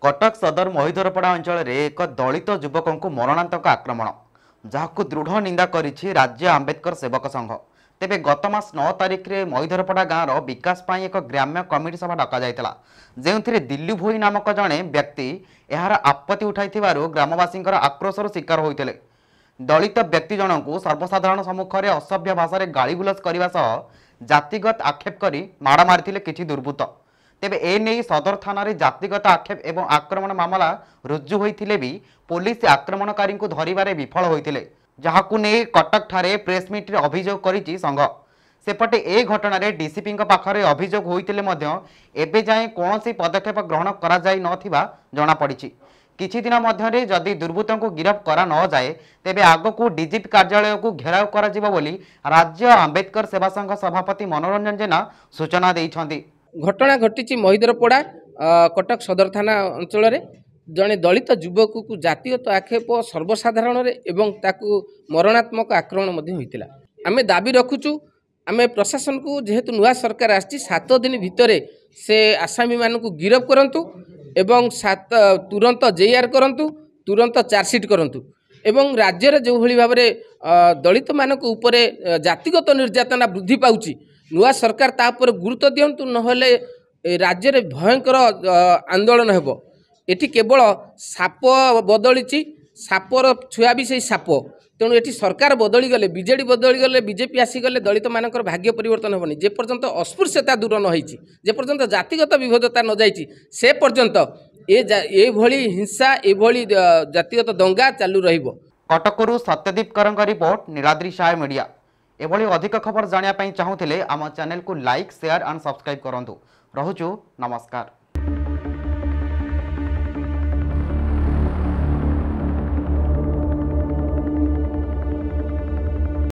कटक सदर महिधरपड़ा अंचल में एक दलित युवक को मरणांतक आक्रमण जहां दृढ़ निंदा करिछि राज्य आंबेडकर सेवक संघ। तेबे गत मास 9 तारिख में महिधरपड़ा गाँव विकास पाई एक ग्राम्य कमिटी सभा डक जाइतला जेउथिरे दिल्ली भोई नामक जड़े व्यक्ति यार आपत्ति उठाई ग्रामवासी आक्रोशर शिकार होते। दलित व्यक्ति जनकू सर्वसाधारण सम्मुखें असभ्य भाषा गाड़ीगुलज करने सह जातिगत आक्षेप कर माड़ मारी किछि दुर्बृत्त। तेबे एने सदर थाना जातिगत आक्षेप एवं आक्रमण मामला रुजु होइथिले भी पुलिस आक्रमणकारी को धरिबारे विफल होइथिले, जहाकु नै कटक ठारे प्रेस मीट अभियोग करिछि संघ। सेपटे ए घटना डीसीपी पाखरे अभियोग होइथिले मध्य एबे जाए कौनसी पदक्षेप ग्रहण करा जाई नथिबा जणा पड़िछि। किछि दिन मध्यरे जदि दुर्बृत्तों को गिरफ्त करा न जाए तेबे आगकू डीजीपी कार्यालय को घेराव करा जिवो बोली राज्य आंबेडकर सेवा संघ सभापति मनोरंजन जेना सूचना दैछन्ति। घटना घटी महिधरपड़ा कटक सदर थाना अंचल जड़े दलित युवक को जातिगत आक्षेप सर्वसाधारण एवं ताकू मरणात्मक आक्रमण होता। आम दाबी रखुचु आम प्रशासन को जेहेतु नुआ सरकार आसी 7 दिन भितर से आसामी मानक गिरफ करंतु एवं तुरंत जेआर करंतु, तुरंत चार्जसीट करंतु एवं राज्य में जो भाव में दलित मानक उपरे जातिगत निर्यातना वृद्धि पाउची नुआ सरकार तापर गुरुत्व दिंतु नहले राज्य में भयंकर आंदोलन हेबो। एटी केवल साप बदली सापर छुआ भी से साप, तेणु एटी सरकार बदली गले बीजेडी बदली गले बीजेपी आसीगले दलित मानकर भाग्य परिवर्तन हेबनी। जे पर्यंत अस्पृश्यता दूर न होईची, जे पर्यंत जातिगत विभेदता न जाईची से पर्यंत ए भली हिंसा ए भली जातिगत दंगा चालू रहिबो। कटकरू सत्यदीप करंग रिपोर्ट नीलाद्री साय मीडिया। एभली अधिक खबर जानिया पई चाहुथिले आम चैनल को लाइक शेयर एंड सब्सक्राइब करंतु। रहुछु नमस्कार।